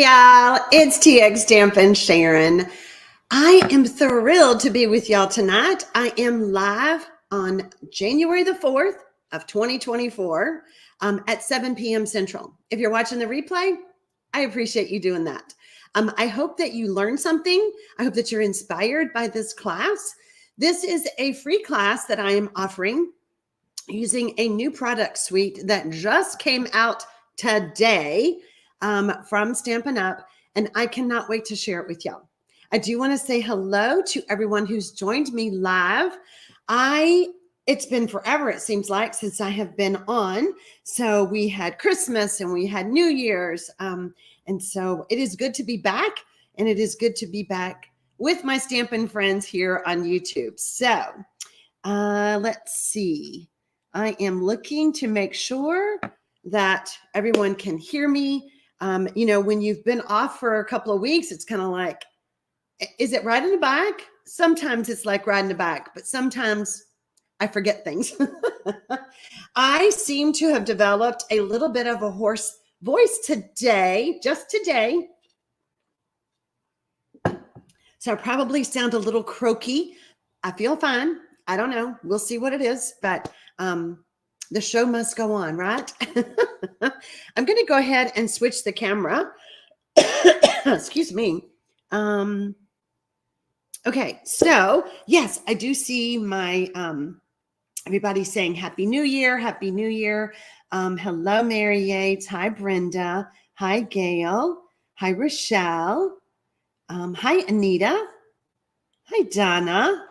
Hey y'all, it's TxStampin Sharon. I am thrilled to be with y'all tonight. I am live on January the 4th of 2024 at 7 p.m. Central. If you're watching the replay, I appreciate you doing that. I hope that you learned something. I hope that you're inspired by this class. This is a free class that I am offering using a new product suite that just came out today from Stampin Up, and I cannot wait to share it with y'all. I do want to say hello to everyone who's joined me live. It's been forever, it seems like, since I have been on. So we had Christmas and we had New Year's. And so it is good to be back, and it is good to be back with my Stampin' friends here on YouTube. So let's see. I am looking to make sure that everyone can hear me. You know, when you've been off for a couple of weeks, it's kind of like, is it riding a bike? Sometimes it's like riding a bike, but sometimes I forget things. I seem to have developed a little bit of a hoarse voice today, just today. So I probably sound a little croaky. I feel fine. I don't know. We'll see what it is, but the show must go on, right? I'm going to go ahead and switch the camera. Excuse me. Okay, so yes, I do see my everybody saying Happy New Year, Happy New Year. Hello, Mary Yates. Hi, Brenda. Hi, Gail. Hi, Rochelle. Hi, Anita. Hi, Donna.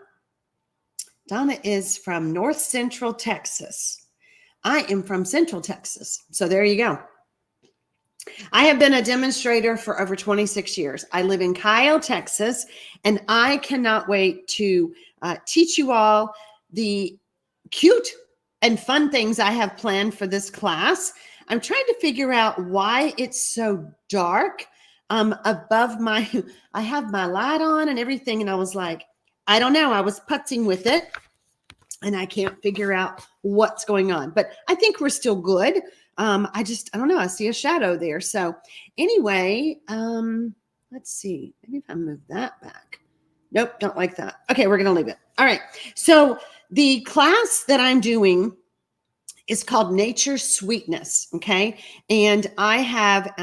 Donna is from North Central Texas. I am from Central Texas. So there you go. I have been a demonstrator for over 26 years. I live in Kyle, Texas, and I cannot wait to teach you all the cute and fun things I have planned for this class. I'm trying to figure out why it's so dark above I have my light on and everything, and I was like, I don't know. I was putzing with it, and I can't figure out what's going on. But I think we're still good. I don't know. I see a shadow there. So anyway, let's see. Maybe if I move that back. Nope, don't like that. Okay, we're going to leave it. All right. So the class that I'm doing is called Nature Sweetness. Okay. And I have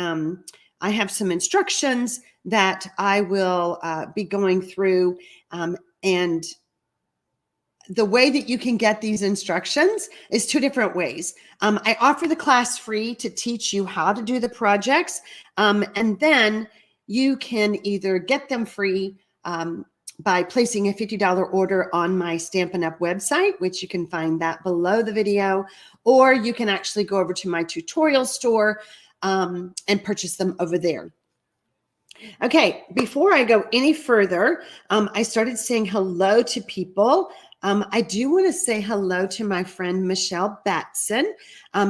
some instructions that I will be going through, and the way that you can get these instructions is two different ways. I offer the class free to teach you how to do the projects. And then you can either get them free by placing a $50 order on my Stampin' Up website, which you can find that below the video, or you can actually go over to my tutorial store and purchase them over there. Okay, before I go any further, I started saying hello to people. I do want to say hello to my friend, Michelle Batson.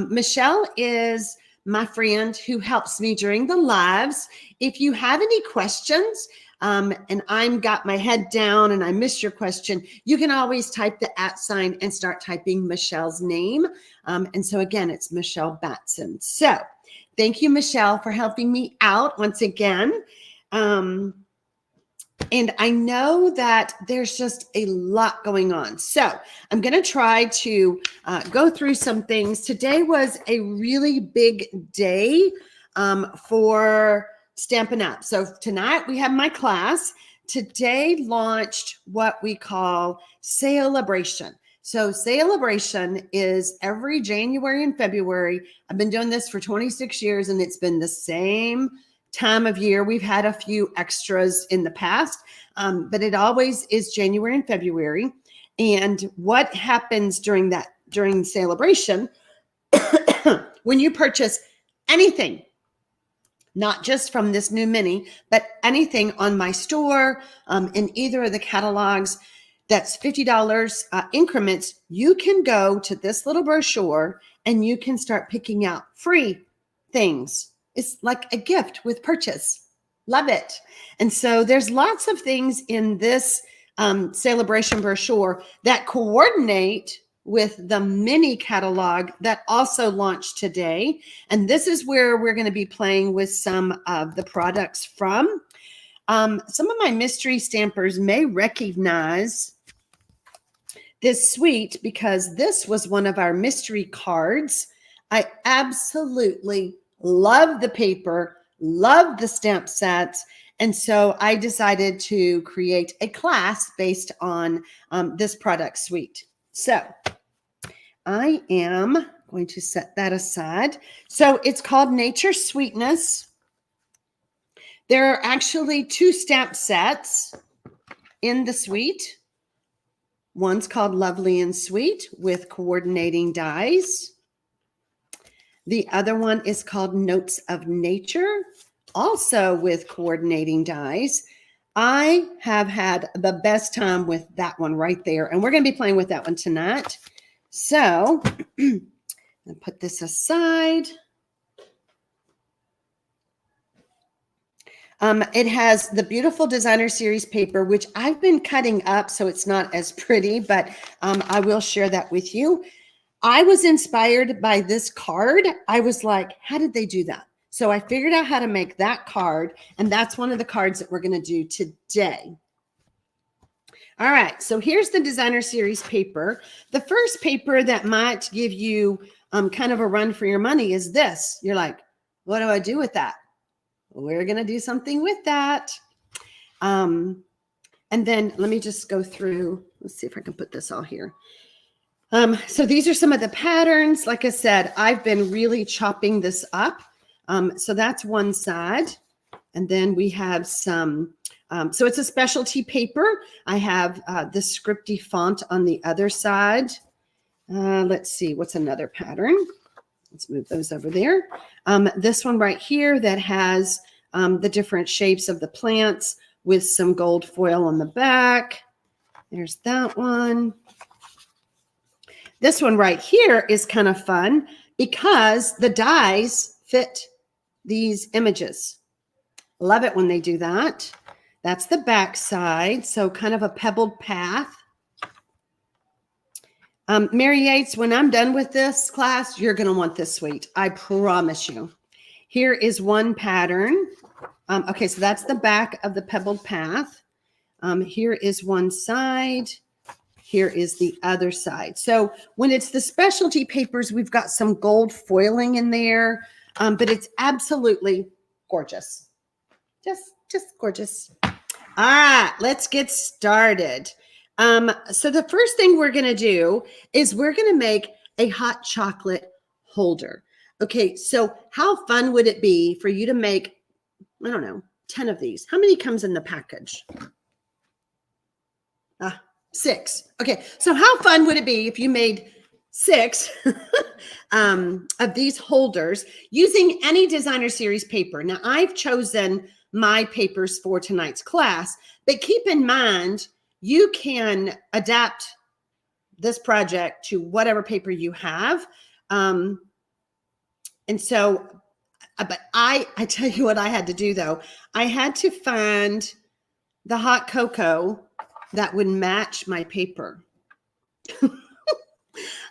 Michelle is my friend who helps me during the lives. If you have any questions and I'm got my head down and I missed your question, you can always type the @ and start typing Michelle's name. And so again, it's Michelle Batson. So thank you, Michelle, for helping me out once again. And I know that there's just a lot going on. So I'm going to try to go through some things. Today was a really big day for Stampin' Up. So tonight we have my class. Today launched what we call Celebration. So Celebration is every January and February. I've been doing this for 26 years, and it's been the same time of year. We've had a few extras in the past, but it always is January and February. And what happens during Celebration, when you purchase anything, not just from this new mini, but anything on my store, in either of the catalogs, that's $50 increments, you can go to this little brochure and you can start picking out free things. It's like a gift with purchase. Love it. And so there's lots of things in this celebration brochure that coordinate with the mini catalog that also launched today. And this is where we're going to be playing with some of the products from. Some of my mystery stampers may recognize this suite because this was one of our mystery cards. I absolutely love the paper, love the stamp sets. And so I decided to create a class based on this product suite. So I am going to set that aside. So it's called Nature Sweetness. There are actually 2 stamp sets in the suite. One's called Lovely and Sweet with coordinating dies. The other one is called Notes of Nature, also with coordinating dies. I have had the best time with that one right there, and we're going to be playing with that one tonight. So I'll put this aside. It has the beautiful designer series paper, which I've been cutting up so it's not as pretty, but I will share that with you. I was inspired by this card. I was like, how did they do that? So I figured out how to make that card, and that's one of the cards that we're going to do today. All right, so here's the designer series paper. The first paper that might give you kind of a run for your money is this. You're like, what do I do with that? We're going to do something with that. And then let me just go through. Let's see if I can put this all here. So these are some of the patterns. Like I said, I've been really chopping this up. So that's one side. And then we have some, so it's a specialty paper. I have the scripty font on the other side. Let's see, what's another pattern? Let's move those over there. This one right here that has the different shapes of the plants with some gold foil on the back. There's that one. This one right here is kind of fun because the dies fit these images. Love it when they do that. That's the back side, so kind of a pebbled path. Mary Yates, when I'm done with this class, you're going to want this suite. I promise you. Here is one pattern. Okay, so that's the back of the pebbled path. Here is one side. Here is the other side. So when it's the specialty papers, we've got some gold foiling in there, but it's absolutely gorgeous. Just gorgeous. All right, let's get started. So the first thing we're going to do is we're going to make a hot chocolate holder. Okay, so how fun would it be for you to make, I don't know, 10 of these? How many comes in the package? 6. Okay, so how fun would it be if you made 6 of these holders using any designer series paper? Now, I've chosen my papers for tonight's class, but keep in mind, you can adapt this project to whatever paper you have. And so, but I tell you what I had to do though. I had to find the hot cocoa that would match my paper.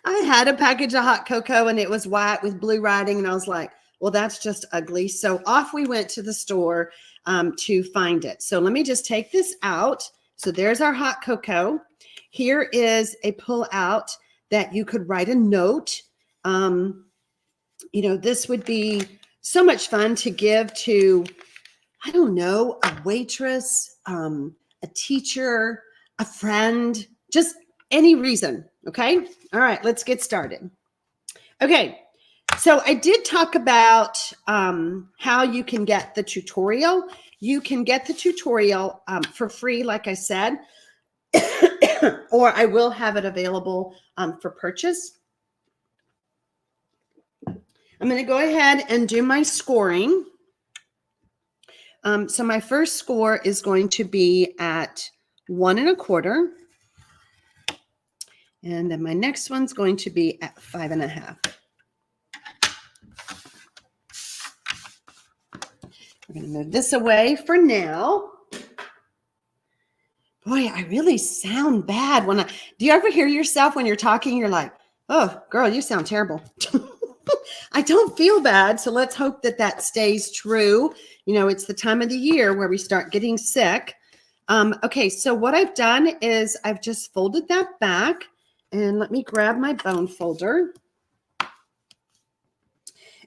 I had a package of hot cocoa and it was white with blue writing. And I was like, well, that's just ugly. So off we went to the store to find it. So let me just take this out. So there's our hot cocoa. Here is a pull out that you could write a note. You know, this would be so much fun to give to, I don't know, a waitress, a teacher, a friend, just any reason. Okay. All right, let's get started. Okay. So I did talk about how you can get the tutorial. You can get the tutorial for free, like I said, or I will have it available for purchase. I'm going to go ahead and do my scoring. So my first score is going to be at 1 1/4. And then my next one's going to be at 5 1/2. We're going to move this away for now. Boy, I really sound bad when do you ever hear yourself when you're talking? You're like, oh, girl, you sound terrible. I don't feel bad. So let's hope that that stays true. You know, it's the time of the year where we start getting sick. Okay, so what I've done is I've just folded that back, and let me grab my bone folder.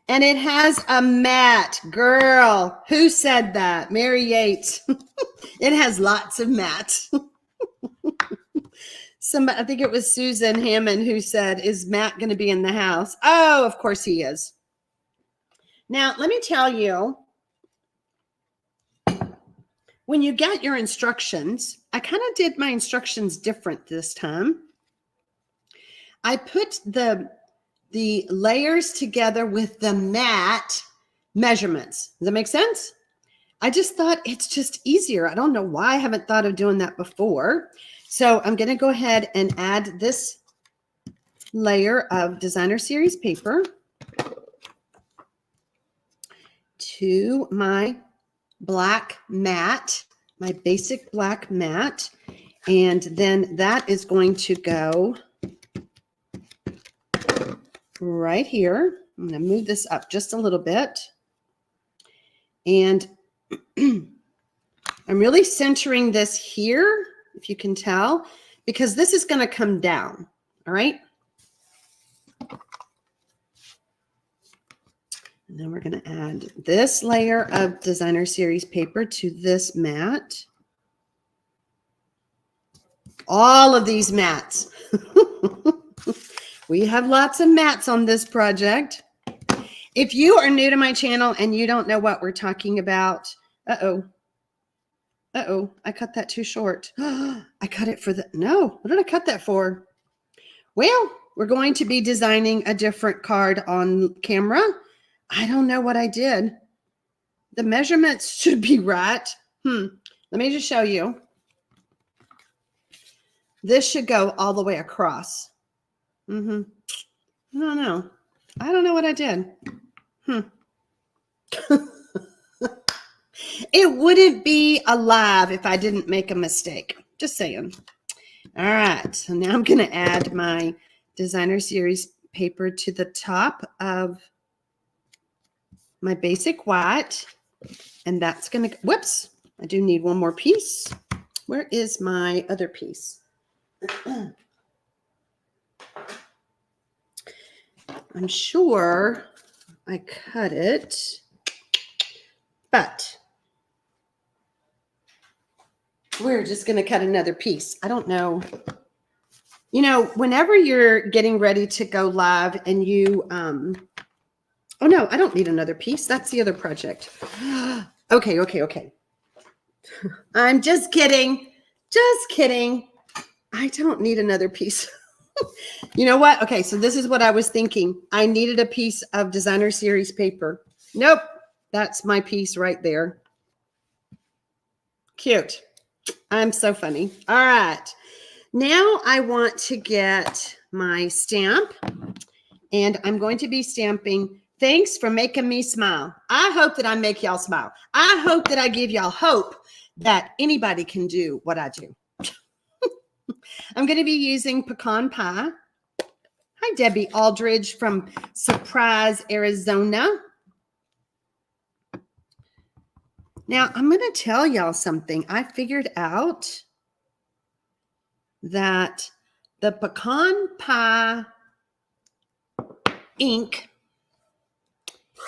And it has a mat. Girl, who said that? Mary Yates. It has lots of mats. I think it was Susan Hammond who said, is Matt going to be in the house? Oh, of course he is. Now, let me tell you, when you get your instructions, I kind of did my instructions different this time. I put the layers together with the mat measurements. Does that make sense? I just thought it's just easier. I don't know why I haven't thought of doing that before. So I'm going to go ahead and add this layer of designer series paper to my black mat, my basic black mat. And then that is going to go right here. I'm going to move this up just a little bit. And I'm really centering this here, if you can tell, because this is going to come down. All right. And then we're going to add this layer of designer series paper to this mat. All of these mats. We have lots of mats on this project. If you are new to my channel and you don't know what we're talking about, I cut that too short. I cut it for no, what did I cut that for? Well, we're going to be designing a different card on camera. I don't know what I did. The measurements should be right. Let me just show you. This should go all the way across. I don't know. I don't know what I did. It wouldn't be alive if I didn't make a mistake. Just saying. All right. So now I'm going to add my designer series paper to the top of my basic white. And that's going to, whoops, I do need one more piece. Where is my other piece? I'm sure I cut it, but we're just going to cut another piece. I don't know. You know, whenever you're getting ready to go live and you, oh no, I don't need another piece. That's the other project. Okay. I'm just kidding. Just kidding. I don't need another piece. You know what? Okay, so this is what I was thinking. I needed a piece of designer series paper. Nope, that's my piece right there. Cute. I'm so funny. All right. Now I want to get my stamp, and I'm going to be stamping. Thanks for making me smile. I hope that I make y'all smile. I hope that I give y'all hope that anybody can do what I do. I'm going to be using pecan pie. Hi, Debbie Aldridge from Surprise, Arizona. Now, I'm going to tell y'all something. I figured out that the pecan pie ink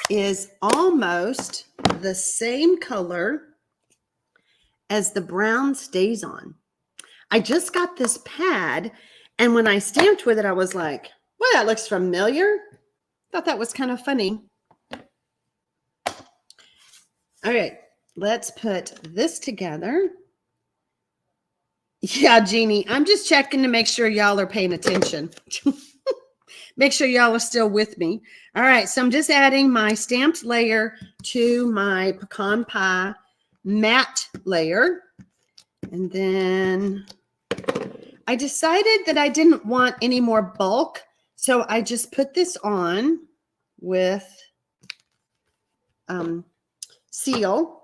is almost the same color as the brown stays on. I just got this pad, and when I stamped with it, I was like, well, that looks familiar. Thought that was kind of funny. All right, let's put this together. Yeah, Jeannie, I'm just checking to make sure y'all are paying attention. Make sure y'all are still with me. All right, so I'm just adding my stamped layer to my pecan pie matte layer. And then I decided that I didn't want any more bulk, so I just put this on with seal.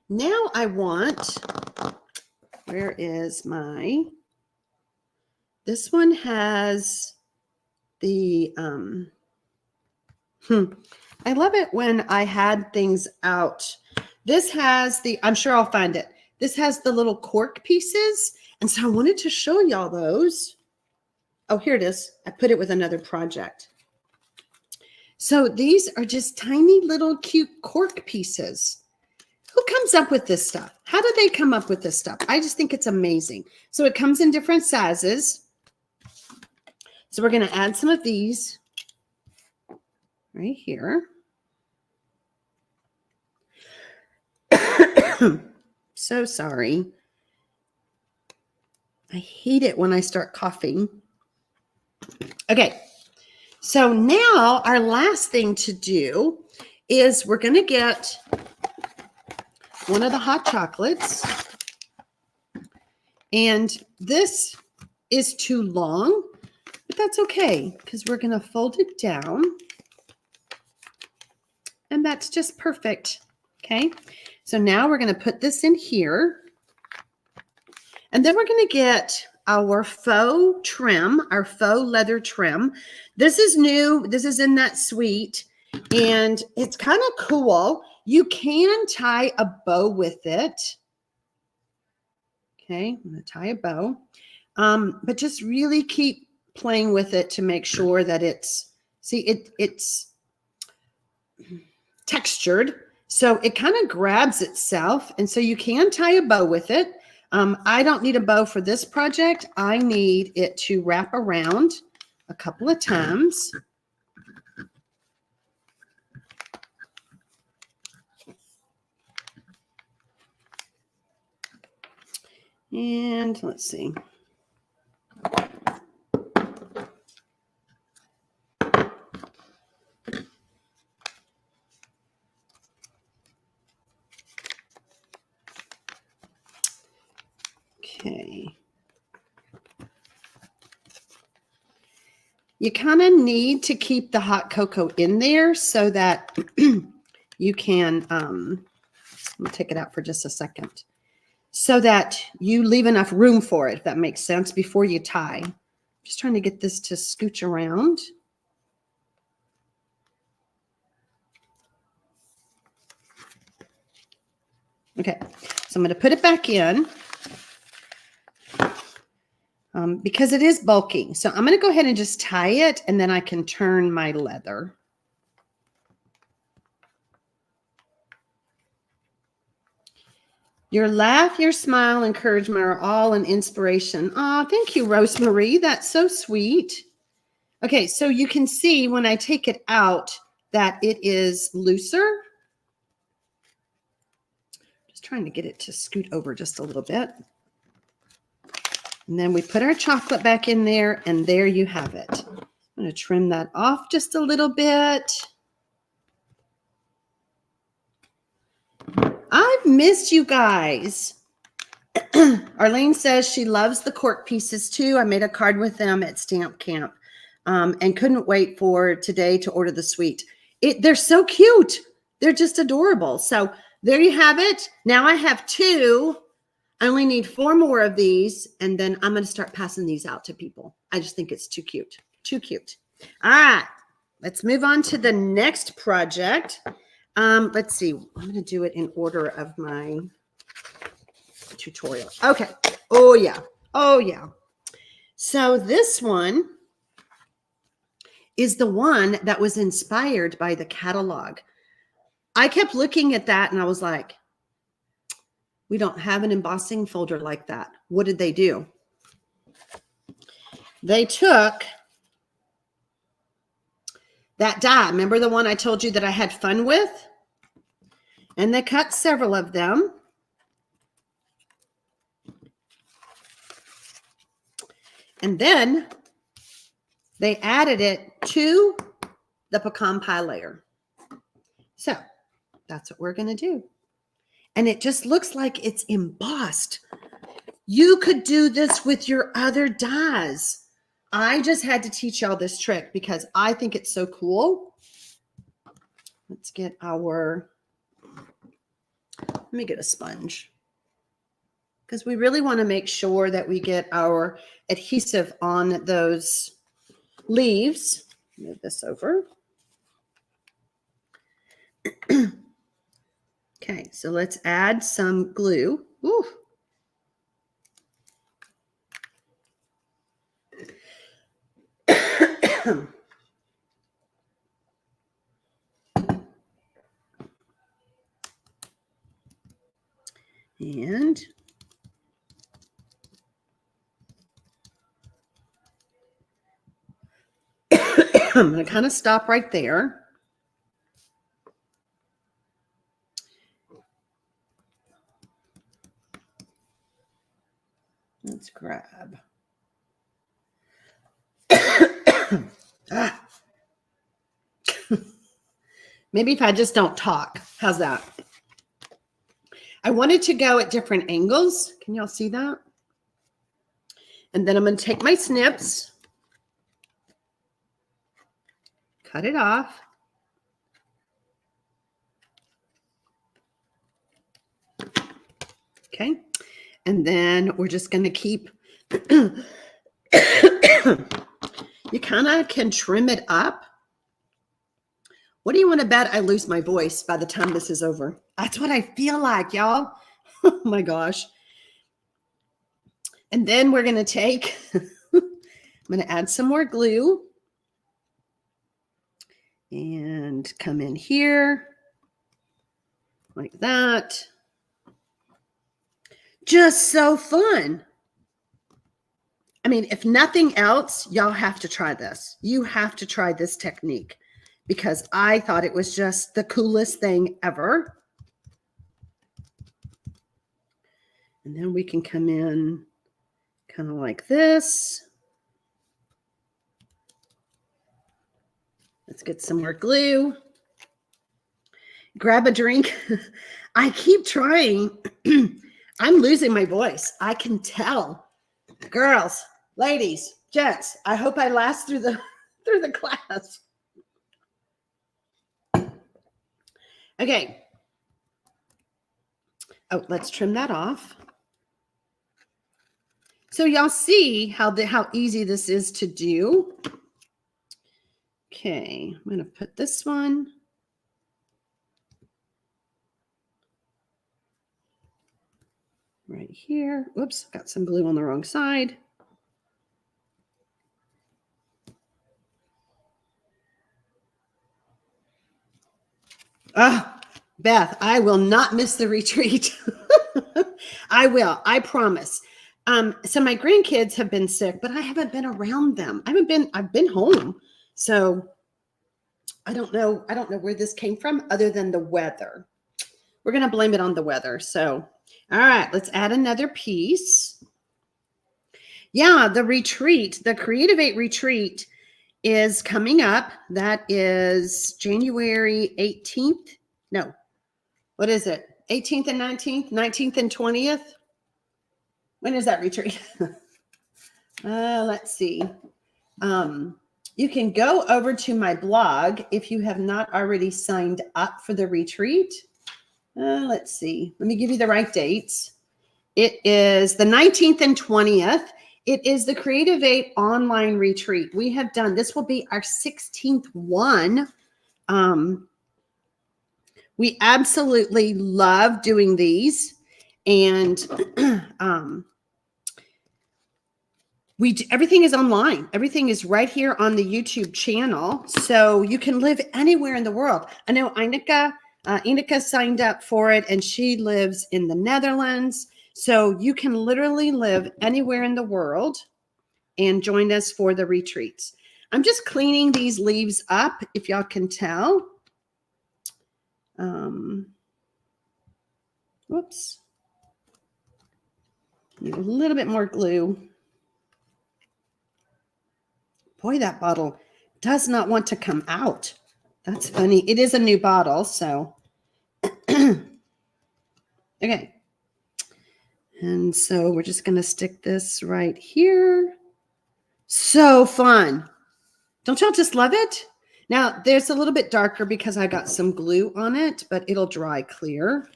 Now I want where is my, this one has the, I love it when I had things out. This has the, I'm sure I'll find it. This has the little cork pieces. And so I wanted to show y'all those. Oh, here it is. I put it with another project. So these are just tiny little cute cork pieces. Who comes up with this stuff? How do they come up with this stuff? I just think it's amazing. So it comes in different sizes. So we're going to add some of these right here. So sorry. I hate it when I start coughing. Okay. So now our last thing to do is we're going to get one of the hot chocolates. And this is too long, but that's okay because we're going to fold it down. And that's just perfect. Okay. So now we're going to put this in here. And then we're going to get our faux trim, our faux leather trim. This is new. This is in that suite. And it's kind of cool. You can tie a bow with it. Okay, I'm going to tie a bow. But just really keep playing with it to make sure that it's, see, it's textured. So it kind of grabs itself. And so you can tie a bow with it. I don't need a bow for this project. I need it to wrap around a couple of times. And let's see. Okay. You kind of need to keep the hot cocoa in there so that you can, let me take it out for just a second, so that you leave enough room for it, if that makes sense, before you tie. Just trying to get this to scooch around. Okay, so I'm going to put it back in because it is bulky. So I'm going to go ahead and just tie it, and then I can turn my leather. Your laugh, your smile, encouragement are all an inspiration. Oh, thank you, Rosemary. That's so sweet. Okay, so you can see when I take it out that it is looser. Just trying to get it to scoot over just a little bit. And then we put our chocolate back in there, and there you have it. I'm going to trim that off just a little bit. I've missed you guys. Arlene says she loves the cork pieces too. I made a card with them at Stamp Camp and couldn't wait for today to order the suite. They're so cute. They're just adorable. So there you have it. Now I have 2. I only need 4 more of these, and then I'm going to start passing these out to people. I just think it's too cute. Too cute. All right. Let's move on to the next project. Let's see. I'm going to do it in order of my tutorial. Okay. Oh, yeah. Oh, yeah. So this one is the one that was inspired by the catalog. I kept looking at that, and I was like, we don't have an embossing folder like that. What did they do? They took that die. Remember the one I told you that I had fun with? And they cut several of them. And then they added it to the pecan pie layer. So that's what we're going to do. And it just looks like it's embossed. You could do this with your other dies. I just had to teach y'all this trick because I think it's so cool. Let's get our, let me get a sponge. because we really want to make sure that we get our adhesive on those leaves. Move this over. Okay, so let's add some glue. Ooh. And I'm going to kind of stop right there. Let's grab. Ah. Maybe if I just don't talk. How's that? I wanted to go at different angles. Can y'all see that? And then I'm going to take my snips, cut it off. Okay. And then we're just going to keep, you kind of can trim it up. What do you want to bet I lose my voice by the time this is over? That's what I feel like, y'all. Oh my gosh. And then we're going to take, I'm going to add some more glue and come in here like that. Just so fun. I mean, if nothing else, y'all have to try this. You have to try this technique because I thought it was just the coolest thing ever. And then we can come in kind of like this. Let's get some more glue. Grab a drink. I keep trying. I'm losing my voice. I can tell. Girls, ladies, gents, I hope I last through the class. Okay. Oh, let's trim that off. So y'all see how easy this is to do. Okay, I'm going to put this one. Right here. Whoops, got some glue on the wrong side. Ah, Beth, I will not miss the retreat. I will, I promise. So my grandkids have been sick, but I haven't been around them. I've been home. So I don't know where this came from other than the weather. We're going to blame it on the weather. So, all right, let's add another piece. Yeah, the retreat, the Creative 8 retreat is coming up. That is January 18th. No, what is it? 18th and 19th, 19th and 20th. When is that retreat? Let's see. You can go over to my blog if you have not already signed up for the retreat. Let's see. Let me give you the right dates. It is the 19th and 20th. It is the Creative 8 online retreat. We have done, this will be our 16th one. We absolutely love doing these. And everything is online. Everything is right here on the YouTube channel. So you can live anywhere in the world. I know Inika signed up for it and she lives in the Netherlands. So you can literally live anywhere in the world and join us for the retreats. I'm just cleaning these leaves up, if y'all can tell. Whoops. Need a little bit more glue. Boy, that bottle does not want to come out. That's funny. It is a new bottle, so. Okay. And so we're just going to stick this right here. So fun. Don't y'all just love it? Now, there's a little bit darker because I got some glue on it, but it'll dry clear.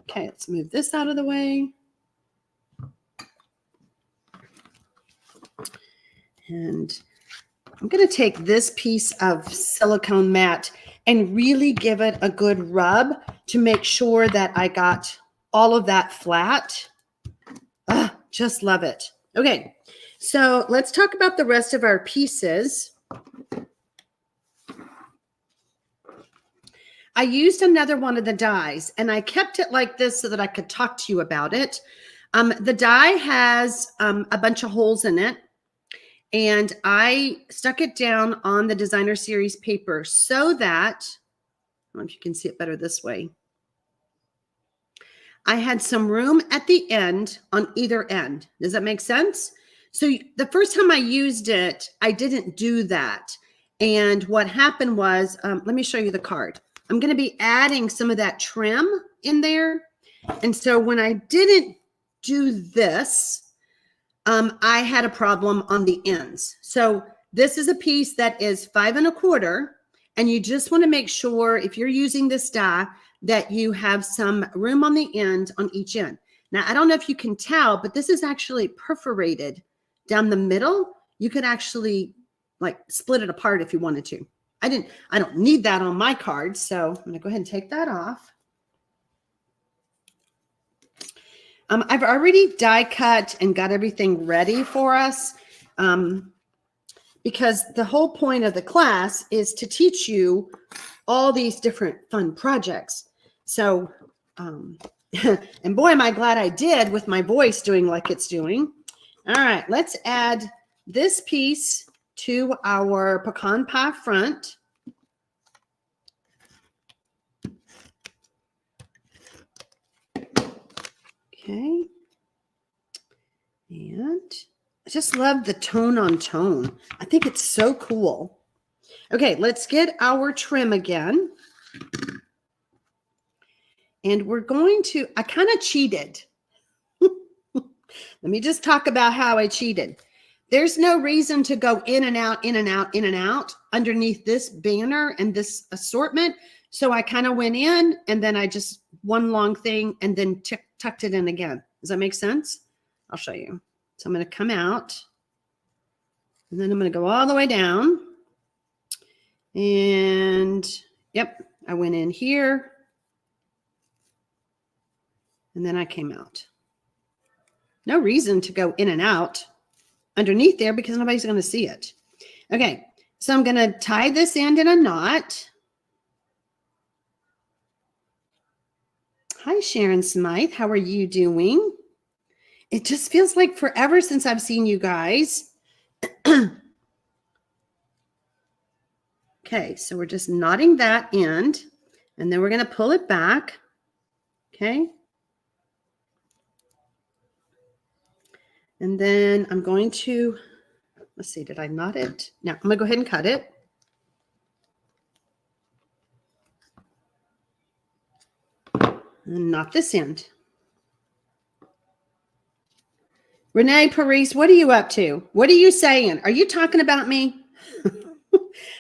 Okay, let's move this out of the way. And I'm going to take this piece of silicone mat and really give it a good rub to make sure that I got all of that flat. Just love it. Okay, so let's talk about the rest of our pieces. I used another one of the dies, and I kept it like this so that I could talk to you about it. The die has a bunch of holes in it, and I stuck it down on the designer series paper so that, I don't know if you can see it better this way, I had some room at the end on either end. Does that make sense? So the first time I used it, I didn't do that. And what happened was, let me show you the card. I'm going to be adding some of that trim in there. And so when I didn't do this, I had a problem on the ends. So this is a piece that is 5 1/4, and you just want to make sure if you're using this die that you have some room on the end on each end. Now, I don't know if you can tell, but this is actually perforated down the middle. You could actually like split it apart if you wanted to. I don't need that on my card, so I'm going to go ahead and take that off. I've already die cut and got everything ready for us because the whole point of the class is to teach you all these different fun projects. So, and boy, am I glad I did with my voice doing like it's doing. All right, let's add this piece to our pecan pie front. Okay. And I just love the tone on tone. I think it's so cool. Okay, let's get our trim again. And we're going to, I kind of cheated. Let me just talk about how I cheated. There's no reason to go in and out, in and out, in and out underneath this banner and this assortment. So I kind of went in and then I just one long thing and then tucked it in again. Does that make sense? I'll show you. So I'm going to come out and then I'm going to go all the way down. And yep, I went in here and then I came out. No reason to go in and out underneath there because nobody's going to see it. Okay, so I'm going to tie this end in a knot. Hi, Sharon Smythe. How are you doing? It just feels like forever since I've seen you guys. Okay, so we're just knotting that end, and then we're going to pull it back. Okay. And then I'm going to, let's see, did I knot it? No, I'm going to go ahead and cut it. And knot this end. Renee Paris, what are you up to? What are you saying? Are you talking about me?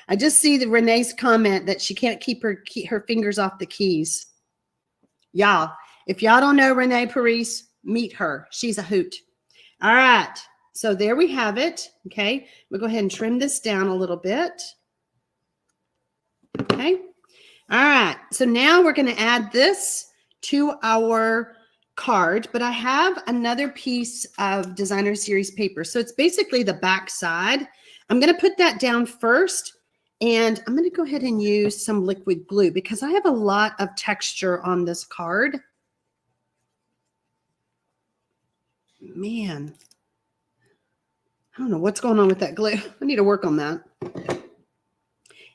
I just see the Renee's comment that she can't keep her fingers off the keys. Y'all, if y'all don't know Renee Paris, meet her. She's a hoot. All right, so there we have it. Okay, we'll go ahead and trim this down a little bit. Okay, all right, so now we're going to add this to our card, but I have another piece of designer series paper. So it's basically the back side. I'm going to put that down first, and I'm going to go ahead and use some liquid glue because I have a lot of texture on this card. Man, I don't know what's going on with that glue. I need to work on that.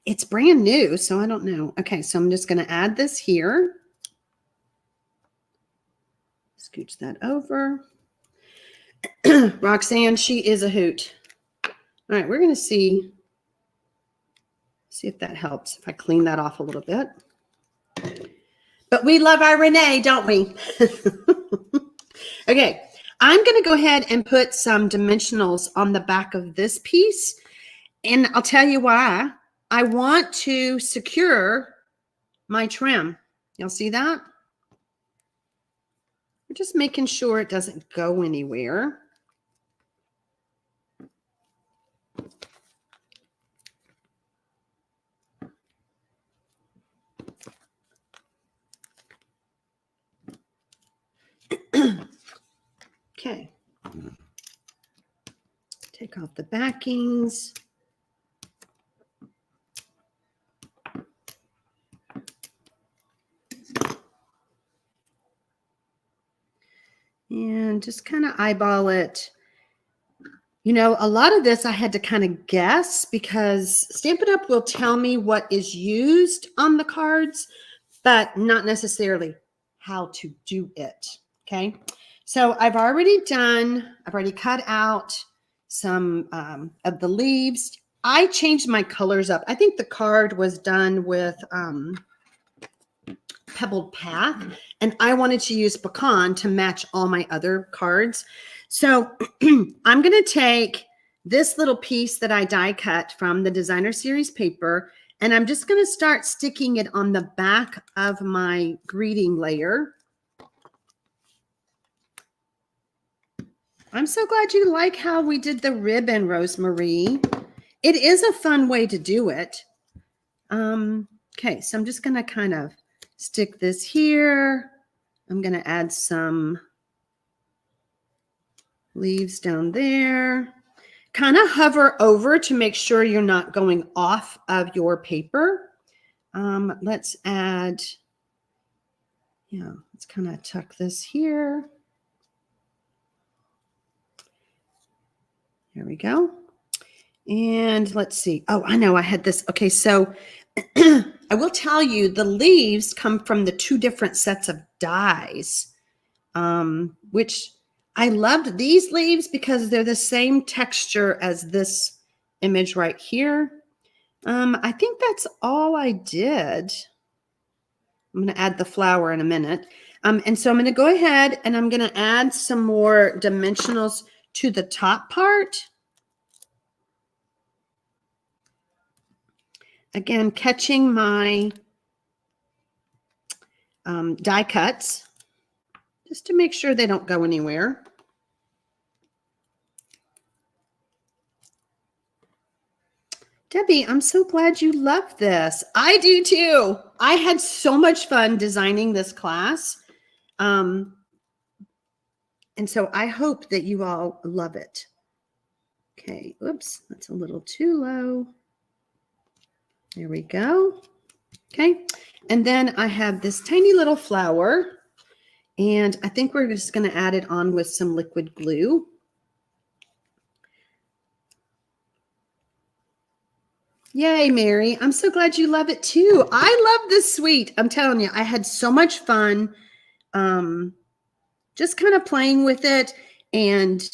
It's brand new, so I don't know. Okay, so I'm just going to add this here. Scooch that over. Roxanne, she is a hoot. All right, we're going to see if that helps, if I clean that off a little bit. But we love our Renee, don't we? Okay, I'm going to go ahead and put some dimensionals on the back of this piece. And I'll tell you why. I want to secure my trim. Y'all see that? We're just making sure it doesn't go anywhere. Okay. Take off the backings. And just kind of eyeball it. You know, a lot of this I had to kind of guess because Stampin' Up! Will tell me what is used on the cards, but not necessarily how to do it. Okay. So I've already cut out some of the leaves. I changed my colors up. I think the card was done with Pebbled Path, and I wanted to use Pecan to match all my other cards. So I'm going to take this little piece that I die cut from the Designer Series paper, and I'm just going to start sticking it on the back of my greeting layer. I'm so glad you like how we did the ribbon, Rosemary. It is a fun way to do it. Okay, so I'm just going to kind of stick this here. I'm going to add some leaves down there. Kind of hover over to make sure you're not going off of your paper. Let's add, let's kind of tuck this here. There we go. And let's see. Oh, I know I had this. Okay, so I will tell you the leaves come from the two different sets of dies, which I loved these leaves because they're the same texture as this image right here. I think that's all I did. I'm going to add the flower in a minute. And so I'm going to go ahead and I'm going to add some more dimensionals to the top part. Again, catching my die cuts just to make sure they don't go anywhere. Debbie, I'm so glad you love this. I do too. I had so much fun designing this class. And so I hope that you all love it. Okay, oops, that's a little too low. There we go. Okay, and then I have this tiny little flower, and I think we're just going to add it on with some liquid glue. Yay, Mary. I'm so glad you love it too. I love this suite. I'm telling you, I had so much fun just kind of playing with it. And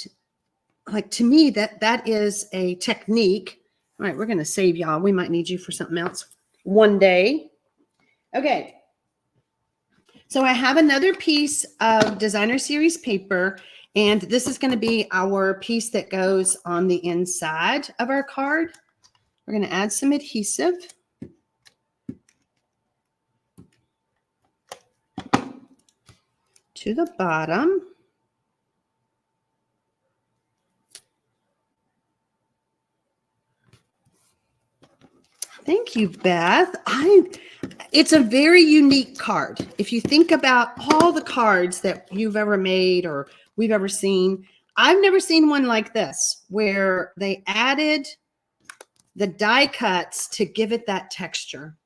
like, to me, that is a technique. All right, we're going to save y'all. We might need you for something else one day. Okay. So I have another piece of Designer Series paper, and this is going to be our piece that goes on the inside of our card. We're going to add some adhesive. To the bottom. Thank you, Beth. It's a very unique card. If you think about all the cards that you've ever made or we've ever seen, I've never seen one like this where they added the die cuts to give it that texture.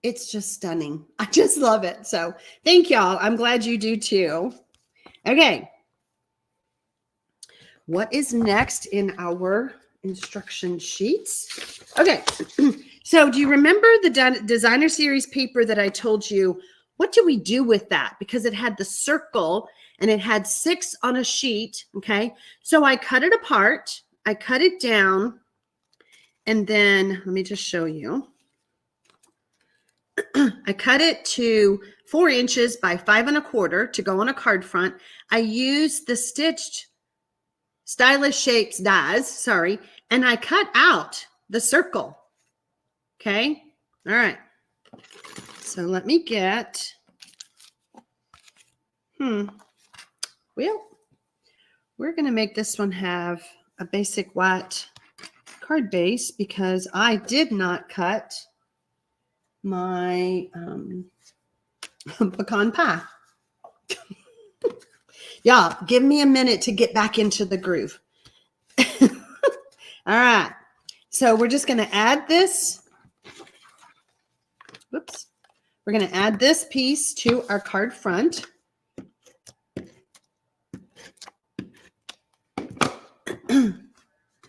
It's just stunning. I just love it. So thank y'all. I'm glad you do too. Okay. What is next in our instruction sheets? Okay. So do you remember the Designer Series paper that I told you? What do we do with that? Because it had the circle and it had 6 on a sheet. Okay. So I cut it apart. I cut it down. And then let me just show you. I cut it to 4 inches by 5 1/4 to go on a card front. I used the stitched Stylish Shapes dies, sorry, and I cut out the circle. Okay. All right. So let me get, well, we're going to make this one have a basic white card base because I did not cut my pecan pie. Y'all, give me a minute to get back into the groove. All right. So we're just going to add this. Whoops. We're going to add this piece to our card front.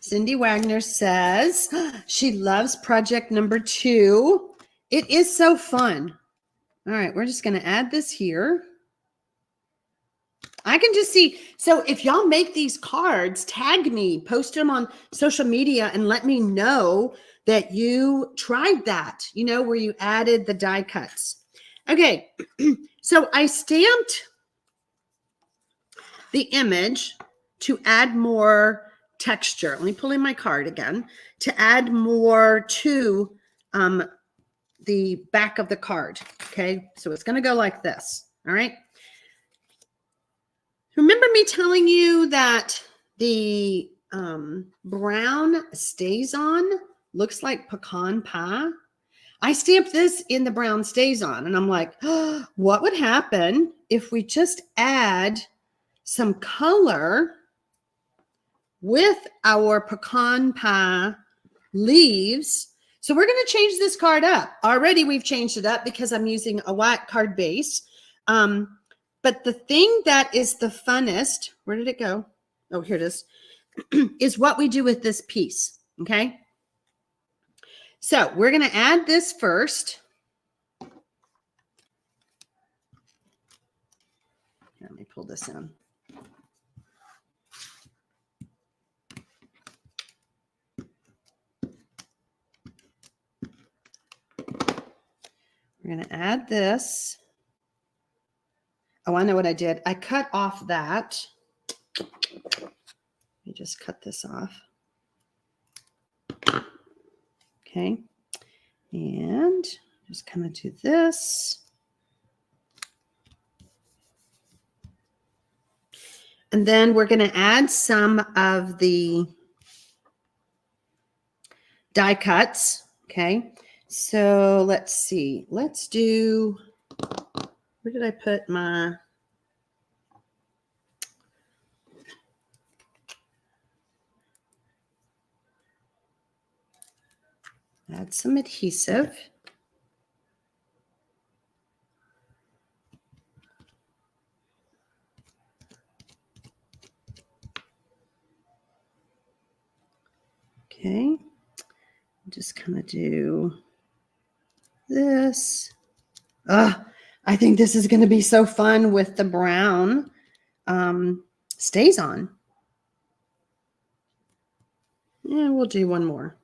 Cindy Wagner says she loves project number 2. It is so fun. All right, we're just going to add this here. I can just see. So if y'all make these cards, tag me, post them on social media, and let me know that you tried that, you know, where you added the die cuts. Okay, so I stamped the image to add more texture. Let me pull in my card again to add more to the back of the card. Okay, so it's going to go like this. All right. Remember me telling you that the brown stays on looks like pecan pie? I stamped this in the brown stays on, and I'm like, oh, what would happen if we just add some color with our pecan pie leaves? So we're going to change this card up. Already we've changed it up because I'm using a white card base. But the thing that is the funnest, where did it go? Oh, here it is, is what we do with this piece, okay? So we're going to add this first. Let me pull this in. We're going to add this. Oh, I know what I did. I cut off that. Let me just cut this off. Okay. And just kind of do this. And then we're going to add some of the die cuts. Okay. So let's see. Let's do, where did I put my, add some adhesive. Okay. Just kind of do this. I think this is going to be so fun with the brown stays on. Yeah, we'll do one more.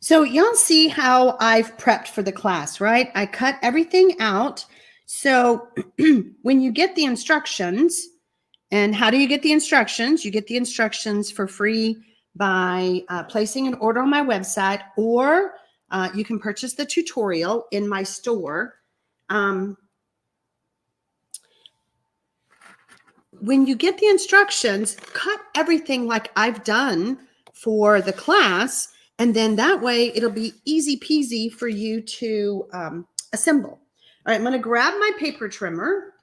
So y'all see how I've prepped for the class, right? I cut everything out. So when you get the instructions, and how do you get the instructions? You get the instructions for free by placing an order on my website, or you can purchase the tutorial in my store. When you get the instructions, cut everything like I've done for the class, and then that way it'll be easy peasy for you to assemble. All right, I'm going to grab my paper trimmer.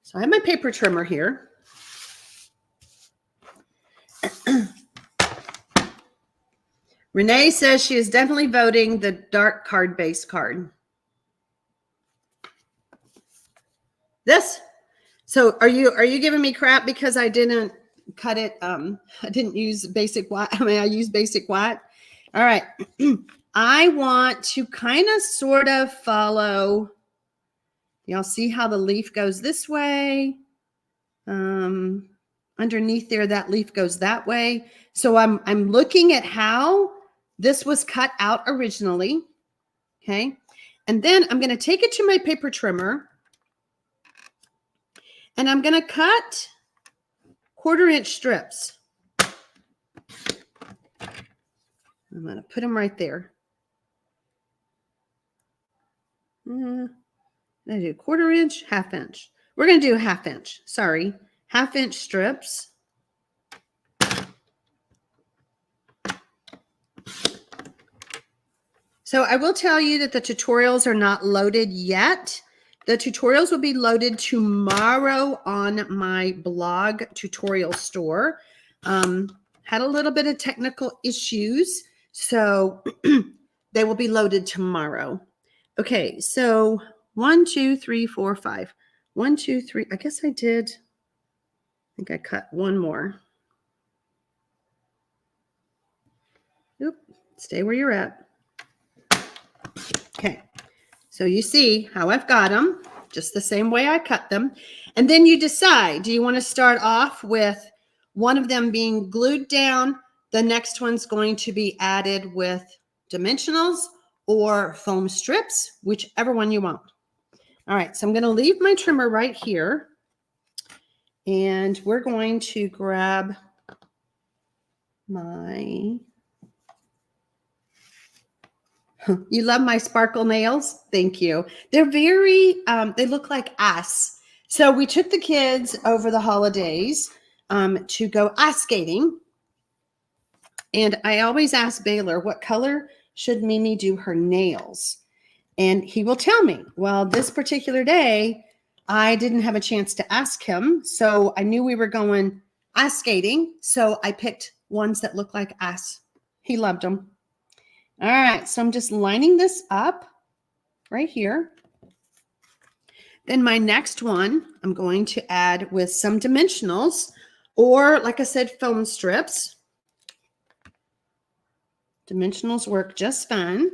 So I have my paper trimmer here. Renee says she is definitely voting the dark card base card. This. So are you giving me crap because I didn't cut it? I didn't use basic white. I mean, I used basic white. All right. I want to kind of sort of follow. Y'all see how the leaf goes this way? Underneath there, that leaf goes that way. So I'm looking at how this was cut out originally. Okay. And then I'm going to take it to my paper trimmer. And I'm going to cut 1/4-inch strips. I'm going to put them right there. I do 1/4 inch, 1/2 inch. We're going to do 1/2 inch. Sorry, 1/2 inch strips. So I will tell you that the tutorials are not loaded yet. The tutorials will be loaded tomorrow on my blog tutorial store. Had a little bit of technical issues, so they will be loaded tomorrow. Okay, so 1, 2, 3, 4, 5. 1, 2, 3. I guess I did. I think I cut one more. Oop, stay where you're at. Okay, so you see how I've got them, just the same way I cut them. And then you decide, do you want to start off with one of them being glued down, the next one's going to be added with dimensionals or foam strips, whichever one you want. All right, so I'm going to leave my trimmer right here, and we're going to grab my... You love my sparkle nails? Thank you. They're very, they look like ice. So we took the kids over the holidays to go ice skating. And I always ask Baylor, what color should Mimi do her nails? And he will tell me. Well, this particular day, I didn't have a chance to ask him. So I knew we were going ice skating. So I picked ones that look like ice. He loved them. All right, so I'm just lining this up right here. Then my next one, I'm going to add with some dimensionals, or like I said, foam strips. Dimensionals work just fine.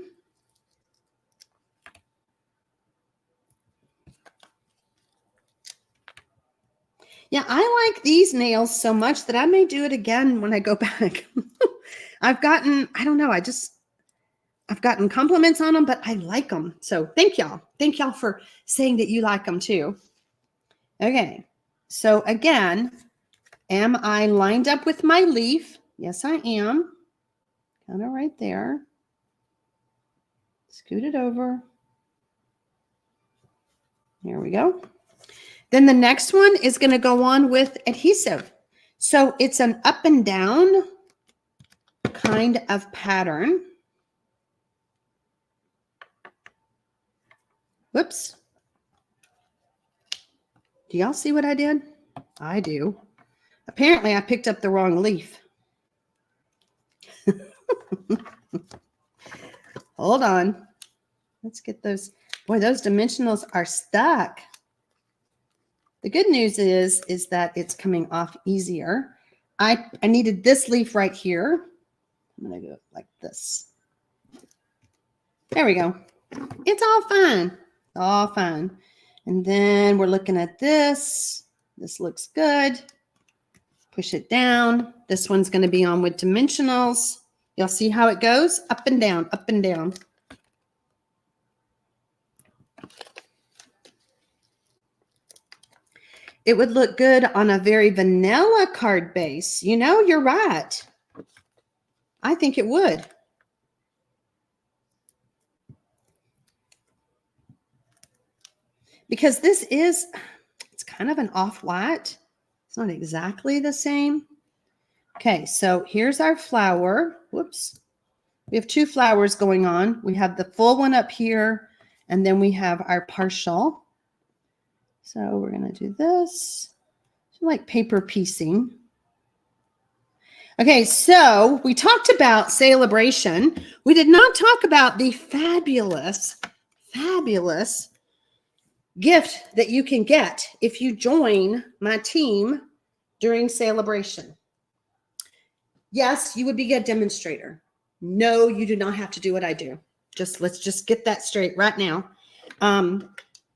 Yeah, I like these nails so much that I may do it again when I go back. I've gotten, I don't know, I've gotten compliments on them, but I like them. So thank y'all. Thank y'all for saying that you like them too. Okay. So again, am I lined up with my leaf? Yes, I am. Kind of right there. Scoot it over. There we go. Then the next one is going to go on with adhesive. So it's an up and down kind of pattern. Whoops. Do y'all see what I did? I do. Apparently, I picked up the wrong leaf. Hold on. Let's get those. Boy, those dimensionals are stuck. The good news is that it's coming off easier. I needed this leaf right here. I'm going to go like this. There we go. It's all fine. All fine. And then we're looking at this. This looks good. Push it down. This one's going to be on with dimensionals. You'll see how it goes? Up and down, up and down. It would look good on a very vanilla card base. You know, you're right. I think it would. Because this is, it's kind of an off-white. It's not exactly the same. Okay, so here's our flower. Whoops. We have two flowers going on. We have the full one up here, and then we have our partial. So we're going to do this. Like paper piecing. Okay, so we talked about celebration. We did not talk about the fabulous, fabulous gift that you can get if you join my team during celebration. Yes, you would be a demonstrator. No, you do not have to do what I do. Let's just get that straight right now.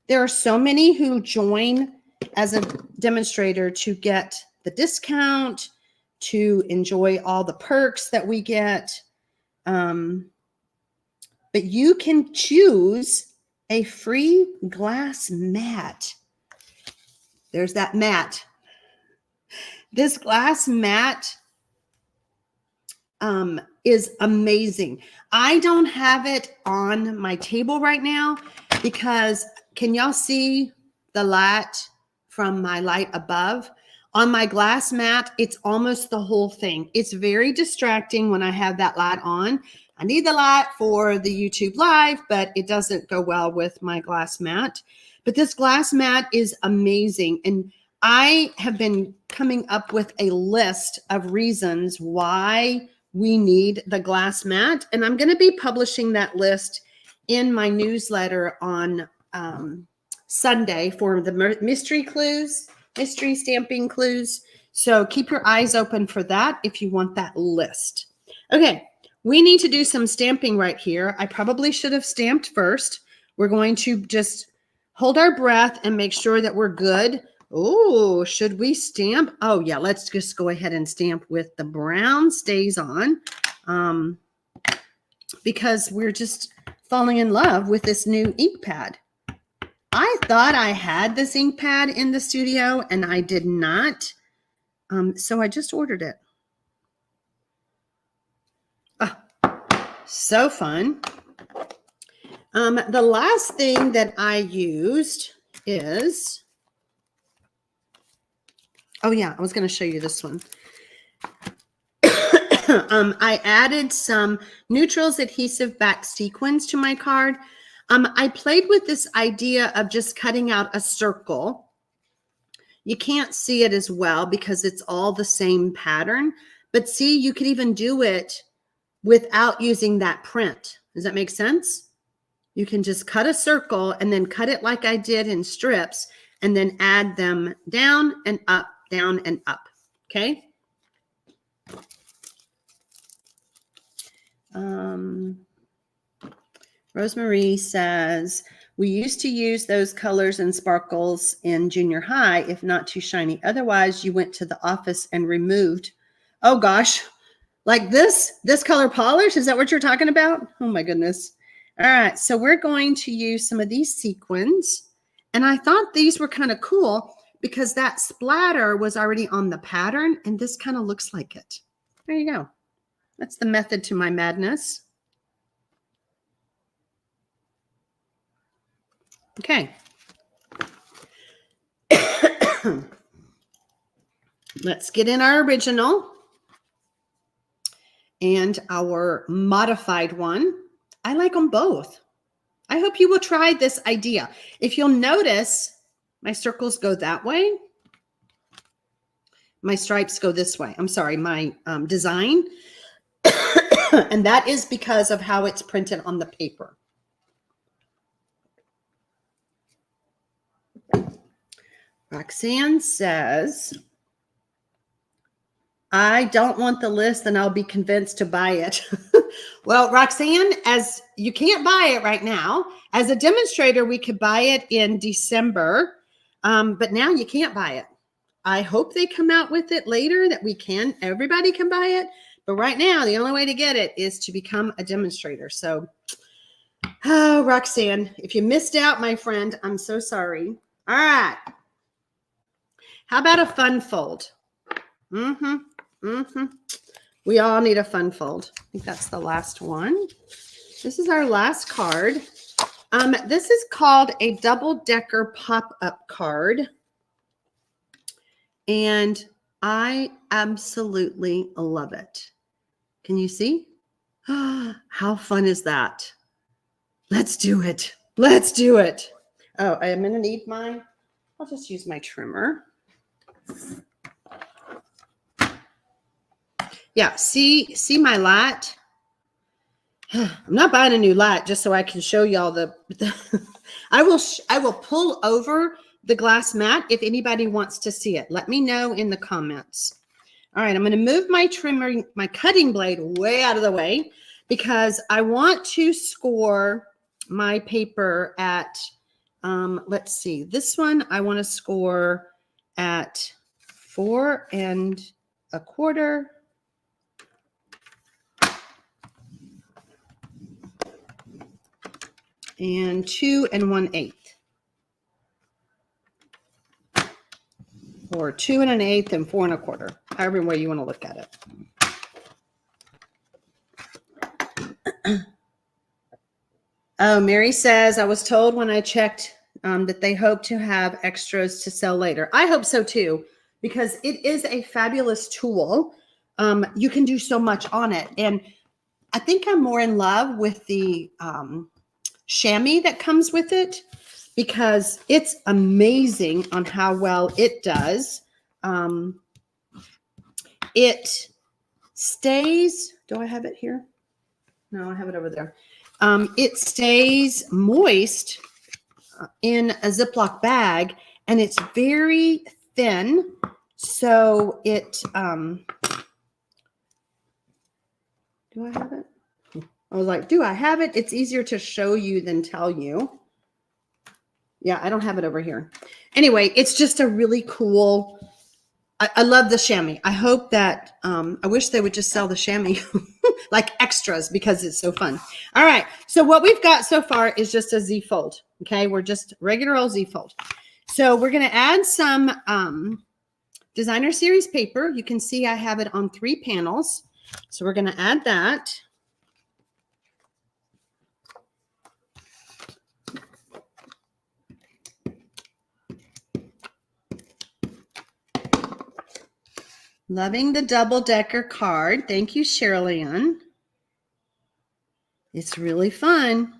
There are so many who join as a demonstrator to get the discount, to enjoy all the perks that we get. But you can choose a free glass mat. There's that mat. This glass mat is amazing. I don't have it on my table right now because can y'all see the light from my light above? On my glass mat, it's almost the whole thing. It's very distracting when I have that light on. I need the light for the YouTube live, but it doesn't go well with my glass mat. But this glass mat is amazing. And I have been coming up with a list of reasons why we need the glass mat. And I'm going to be publishing that list in my newsletter on Sunday for the mystery clues. Mystery stamping clues. So keep your eyes open for that if you want that list. Okay, we need to do some stamping right here. I probably should have stamped first. We're going to just hold our breath and make sure that we're good. Oh, should we stamp? Oh yeah, let's just go ahead and stamp with the brown stays on because we're just falling in love with this new ink pad. I thought I had this ink pad in the studio and I did not. So I just ordered it. Oh, so fun. The last thing that I used is, oh yeah, I was going to show you this one. I added some neutrals adhesive back sequins to my card. I played with this idea of just cutting out a circle. You can't see it as well because it's all the same pattern, but see, you could even do it without using that print. Does that make sense? You can just cut a circle and then cut it like I did in strips and then add them down and up, down and up. Okay. Rosemary says, we used to use those colors and sparkles in junior high, if not too shiny. Otherwise, you went to the office and removed. Oh gosh, like this color polish? Is that what you're talking about? Oh my goodness. All right, so we're going to use some of these sequins. And I thought these were kind of cool because that splatter was already on the pattern and this kind of looks like it. There you go. That's the method to my madness. Okay. Let's get in our original and our modified one. I like them both. I hope you will try this idea. If you'll notice, my circles go that way. My stripes go this way. I'm sorry, my design. And that is because of how it's printed on the paper. Roxanne says, I don't want the list and I'll be convinced to buy it. Well, Roxanne, as you can't buy it right now, as a demonstrator, we could buy it in December, but now you can't buy it. I hope they come out with it later that everybody can buy it. But right now, the only way to get it is to become a demonstrator. So, oh, Roxanne, if you missed out, my friend, I'm so sorry. All right. How about a fun fold? We all need a fun fold. I think that's the last one. This is our last card. This is called a double-decker pop-up card. And I absolutely love it. Can you see? How fun is that? Let's do it. Let's do it. Oh, I'm going to need I'll just use my trimmer. Yeah, see my light? I'm not buying a new light just so I can show y'all I will pull over the glass mat if anybody wants to see it. Let me know in the comments. All right, I'm going to move my cutting blade way out of the way because I want to score my paper at, let's see, this one I want to score at 4 1/4. And 2 1/8. Or 2 1/8 and 4 1/4. However way you want to look at it. Oh, Mary says, I was told when I checked that they hope to have extras to sell later. I hope so too. because it is a fabulous tool. You can do so much on it. And I think I'm more in love with the chamois that comes with it, because it's amazing on how well it does. It stays, do I have it here? No, I have it over there. It stays moist in a Ziploc bag, and it's very thin. So it, do I have it? I was like, do I have it? It's easier to show you than tell you. Yeah, I don't have it over here. Anyway, it's just a really cool, I love the chamois. I hope that, I wish they would just sell the chamois like extras, because it's so fun. All right. So what we've got so far is just a Z fold. Okay. We're just regular old Z fold. So we're going to add some designer series paper. You can see I have it on 3 panels. So we're going to add that. Loving the double-decker card. Thank you, Sharon. It's really fun.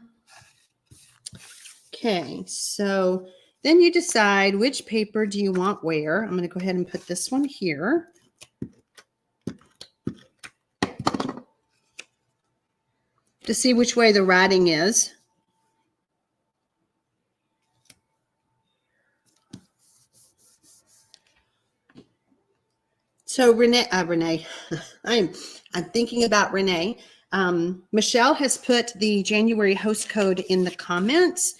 Okay, so then you decide which paper do you want where. I'm going to go ahead and put this one here. To see which way the writing is. So Renee, I'm thinking about Renee. Michelle has put the January host code in the comments.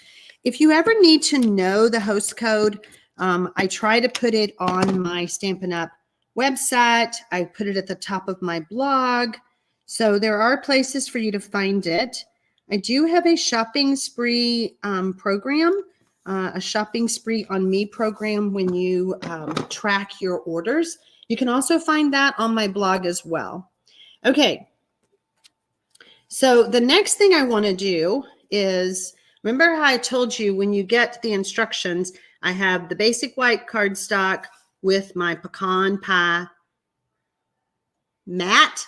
If you ever need to know the host code, I try to put it on my Stampin' Up website. I put it at the top of my blog. So there are places for you to find it. I do have a shopping spree program, a shopping spree on me program when you track your orders. You can also find that on my blog as well. Okay. So the next thing I want to do is, remember how I told you when you get the instructions, I have the basic white cardstock with my pecan pie mat.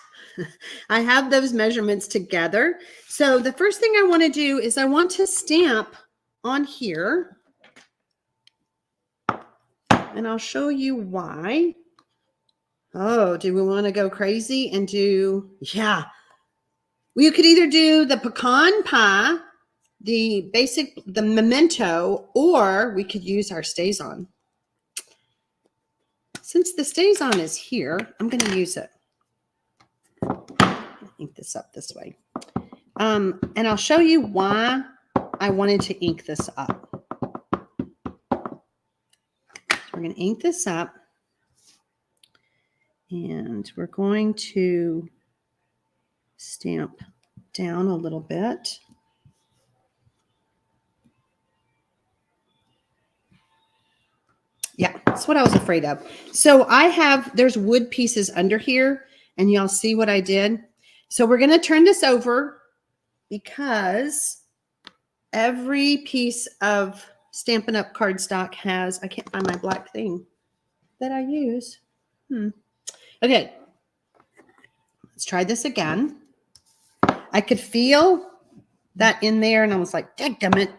I have those measurements together. So the first thing I want to do is I want to stamp on here. And I'll show you why. Oh, do we want to go crazy and do, yeah. Well, you could either do the pecan pie, the basic, the memento, or we could use our stays on. Since the stays on is here, I'm going to use it. I'll ink this up this way. And I'll show you why I wanted to ink this up. We're going to ink this up. And we're going to stamp down a little bit. Yeah, that's what I was afraid of. So there's wood pieces under here, and y'all see what I did. So we're going to turn this over because every piece of Stampin' Up cardstock has, I can't find my black thing that I use. Okay, let's try this again. I could feel that in there, and I was like, dadgummit,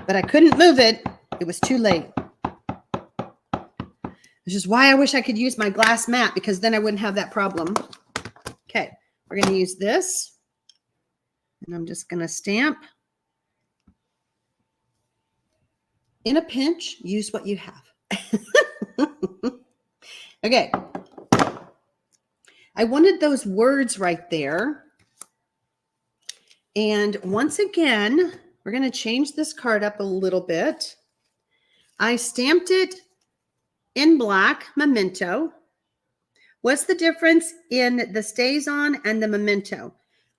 but I couldn't move it. It was too late. Which is why I wish I could use my glass mat, because then I wouldn't have that problem. Okay, we're going to use this, and I'm just going to stamp. In a pinch, use what you have. Okay. I wanted those words right there. And once again, we're going to change this card up a little bit. I stamped it in black, memento. What's the difference in the stays on and the memento?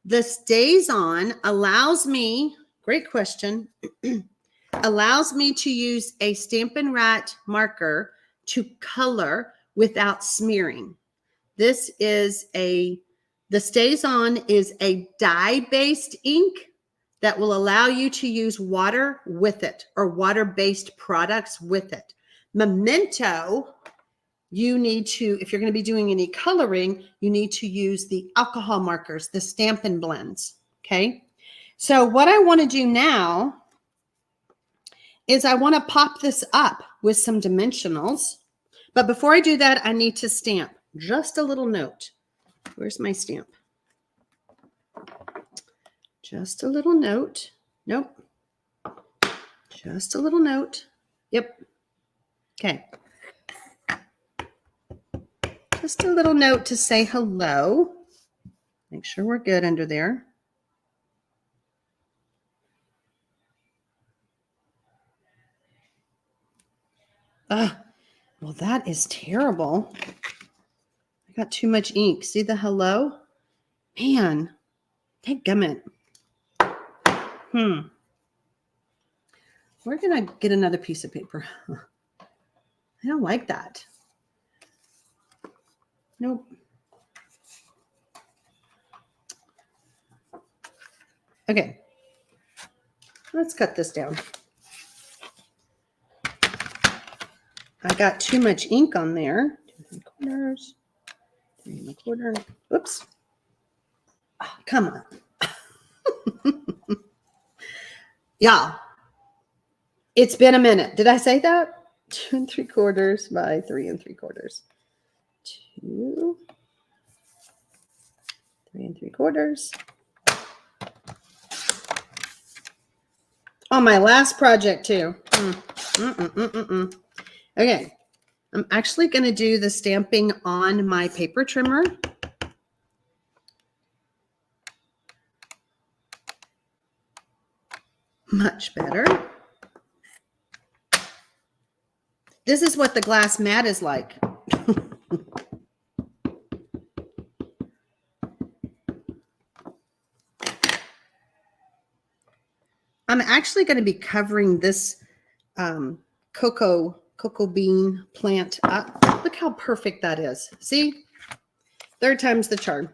The stays on allows me, great question, allows me to use a Stampin' Rat marker to color without smearing. This is the Stays On is a dye-based ink that will allow you to use water with it, or water-based products with it. Memento you need to, if you're going to be doing any coloring, you need to use the alcohol markers, the Stampin' blends. Okay. So what I want to do now is I want to pop this up with some dimensionals. But before I do that, I need to stamp. Just a little note. Where's my stamp? Just a little note. Nope. Just a little note. Yep. Okay. Just a little note to say hello. Make sure we're good under there. Well, that is terrible. I got too much ink. See the hello? Man, dadgummit. Where can I get another piece of paper? I don't like that. Nope. Okay. Let's cut this down. I got too much ink on there. 2 3/4, 3 1/4. Oops. Oh, come on. Y'all, it's been a minute. Did I say that? 2 3/4 by 3 3/4. 2 3 3/4. On my last project too. Okay, I'm actually going to do the stamping on my paper trimmer. Much better. This is what the glass mat is like. I'm actually going to be covering this cocoa bean plant up. Look how perfect that is. See? 3rd time's the charm.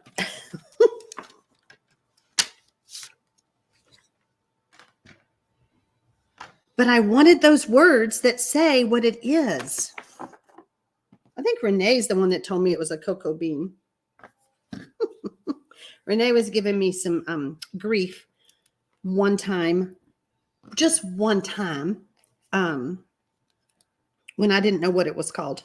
But I wanted those words that say what it is. I think Renee's the one that told me it was a cocoa bean. Renee was giving me some grief one time, just one time, when I didn't know what it was called.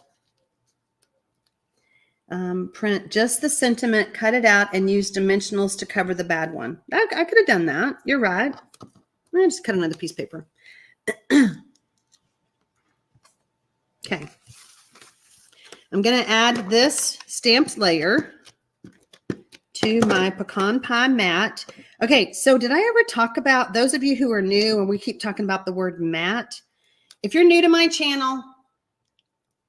Print just the sentiment, cut it out, and use dimensionals to cover the bad one. I could have done that. You're right. I just cut another piece of paper. Okay. I'm going to add this stamped layer to my pecan pie mat. Okay, so did I ever talk about, those of you who are new, and we keep talking about the word mat, if you're new to my channel,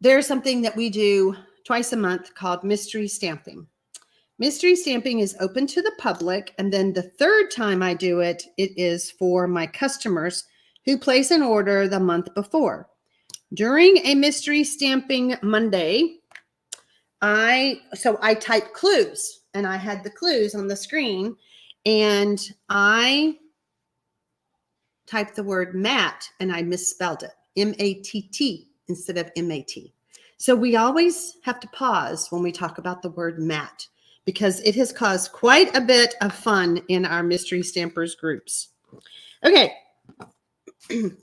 there's something that we do twice a month called mystery stamping. Mystery stamping is open to the public, and then the 3rd time I do it, it is for my customers who place an order the month before. During a mystery stamping Monday, I type clues, and I had the clues on the screen, and I typed the word mat, and I misspelled it, M-A-T-T instead of M-A-T. So we always have to pause when we talk about the word mat, because it has caused quite a bit of fun in our mystery stampers groups. Okay,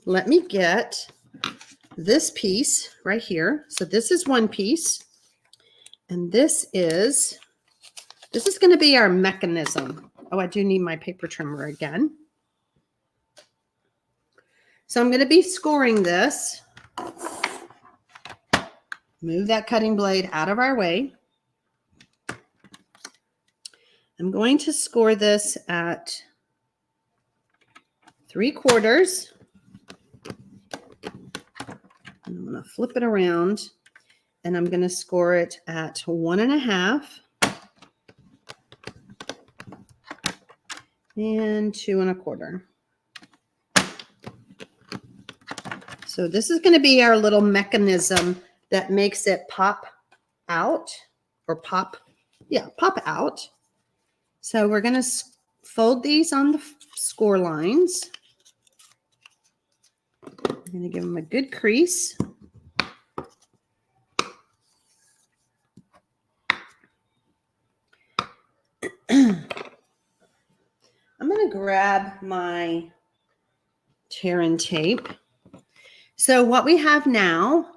let me get this piece right here. So this is one piece, and this is going to be our mechanism. Oh, I do need my paper trimmer again. So I'm going to be scoring this. Move that cutting blade out of our way. I'm going to score this at 3/4. I'm going to flip it around, and I'm going to score it at 1 1/2 and 2 1/4. So this is going to be our little mechanism that makes it pop out, or pop out. So we're going to fold these on the score lines. I'm going to give them a good crease. grab my tear and tape. So what we have now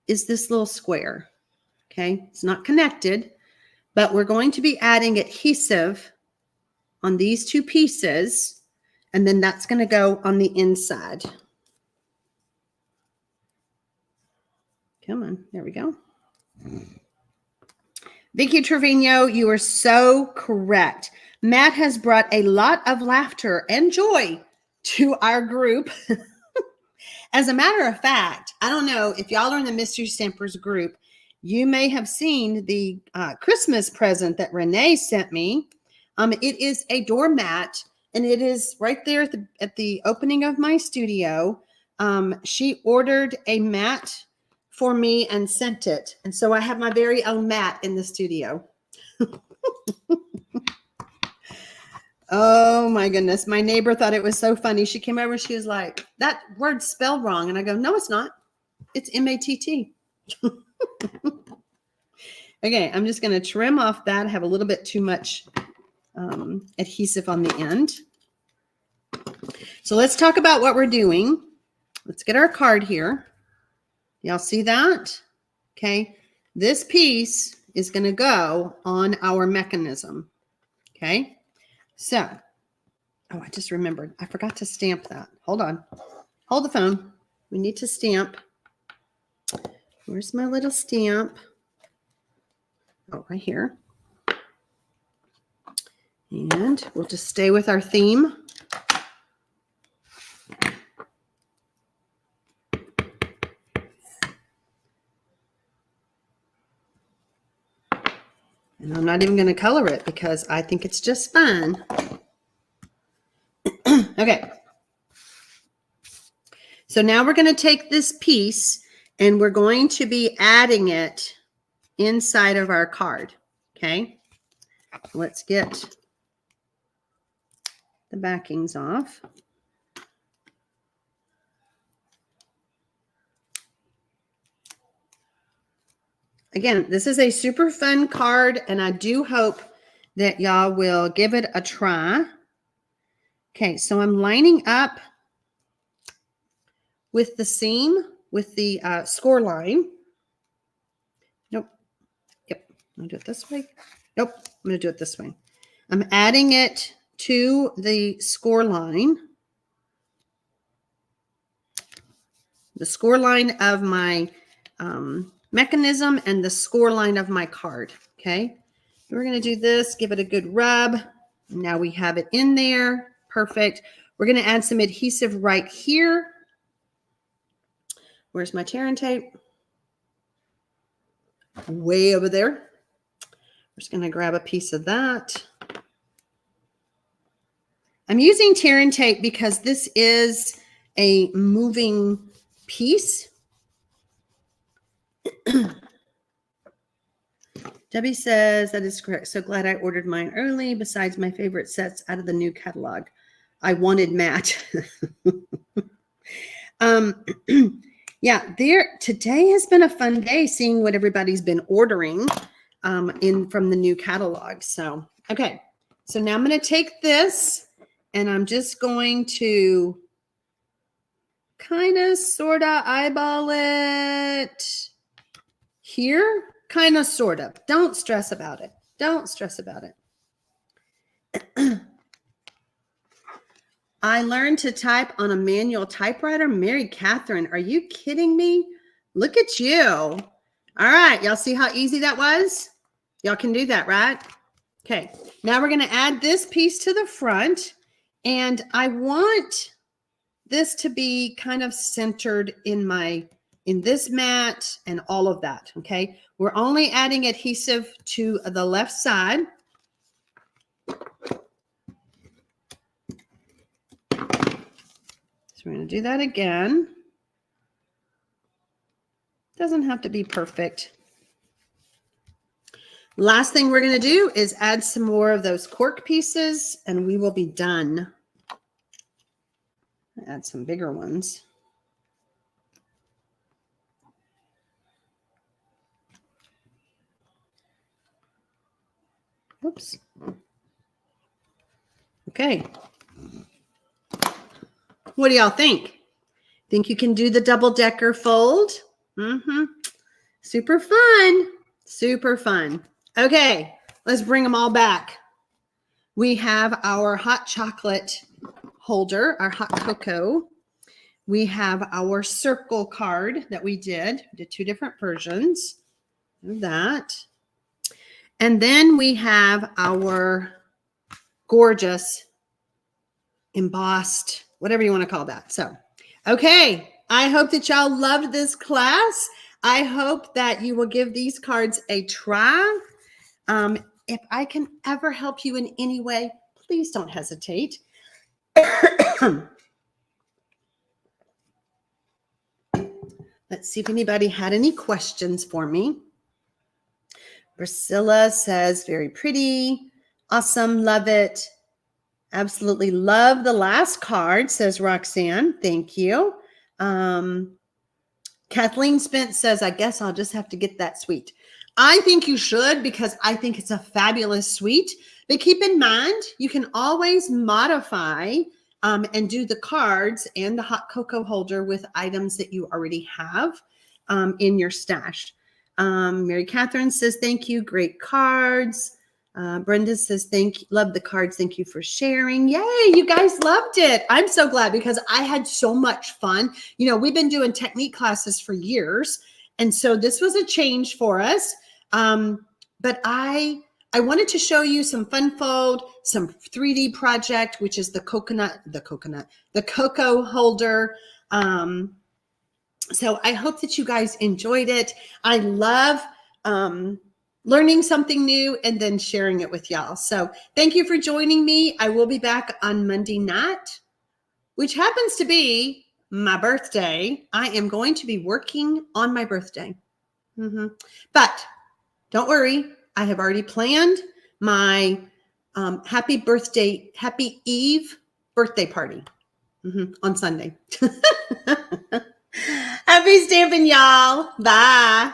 is this little square. Okay, it's not connected, but we're going to be adding adhesive on these two pieces, and then that's going to go on the inside. Come on, there we go. Vicky Trevino, you are so correct. Matt has brought a lot of laughter and joy to our group. As a matter of fact, I don't know if y'all are in the Mystery Stampers group, you may have seen the Christmas present that Renee sent me. It is a doormat, and it is right there at the opening of my studio. She ordered a mat for me and sent it. And so I have my very own mat in the studio. Oh my goodness. My neighbor thought it was so funny. She came over and she was like, that word's spelled wrong. And I go, no, it's not. It's M-A-T-T. Okay, I'm just going to trim off that. I have a little bit too much adhesive on the end. So let's talk about what we're doing. Let's get our card here. Y'all see that? Okay, this piece is going to go on our mechanism. Okay, so, oh, I just remembered. I forgot to stamp that. Hold on. Hold the phone. We need to stamp. Where's my little stamp? Oh, right here. And we'll just stay with our theme. And I'm not even going to color it because I think it's just fun. Okay. So now we're going to take this piece and we're going to be adding it inside of our card. Okay. Let's get the backings off. Again, this is a super fun card, and I do hope that y'all will give it a try. Okay, so I'm lining up with the seam, with the score line. Nope. Yep. I'm going to do it this way. Nope. I'm going to do it this way. I'm adding it to the score line. The score line of my mechanism and the score line of my card. Okay. We're going to do this, give it a good rub. Now we have it in there. Perfect. We're going to add some adhesive right here. Where's my tear and tape? Way over there. We're just going to grab a piece of that. I'm using tear and tape because this is a moving piece. Debbie says that is correct. So glad I ordered mine early. Besides my favorite sets out of the new catalog, I wanted Matt. Yeah, today has been a fun day seeing what everybody's been ordering from the new catalog. So, okay. So now I'm going to take this and I'm just going to kind of sort of eyeball it here. Kind of, sort of. Don't stress about it. Don't stress about it. I learned to type on a manual typewriter. Mary Catherine, are you kidding me? Look at you. All right. Y'all see how easy that was? Y'all can do that, right? Okay. Now we're going to add this piece to the front. And I want this to be kind of centered in this mat and all of that. Okay. We're only adding adhesive to the left side. So we're going to do that again. Doesn't have to be perfect. Last thing we're going to do is add some more of those cork pieces and we will be done. Add some bigger ones. Oops. Okay. What do y'all think? Think you can do the double-decker fold? Super fun. Super fun. Okay, let's bring them all back. We have our hot chocolate holder, our hot cocoa. We have our circle card that we did. We did 2 different versions of that. And then we have our gorgeous embossed, whatever you want to call that. So, okay. I hope that y'all loved this class. I hope that you will give these cards a try. If I can ever help you in any way, please don't hesitate. Let's see if anybody had any questions for me. Priscilla says, very pretty. Awesome. Love it. Absolutely love the last card, says Roxanne. Thank you. Kathleen Spence says, I guess I'll just have to get that suite. I think you should, because I think it's a fabulous suite. But keep in mind, you can always modify and do the cards and the hot cocoa holder with items that you already have in your stash. Mary Catherine says, thank you. Great cards. Brenda says, love the cards. Thank you for sharing. Yay, you guys loved it. I'm so glad, because I had so much fun. You know, we've been doing technique classes for years. And so this was a change for us. But I wanted to show you some fun fold, some 3D project, which is the cocoa holder. So I hope that you guys enjoyed it. I love learning something new and then sharing it with y'all. So thank you for joining me. I will be back on Monday night, which happens to be my birthday. I am going to be working on my birthday. But don't worry. I have already planned my happy Eve birthday party on Sunday. Happy stamping, y'all. Bye.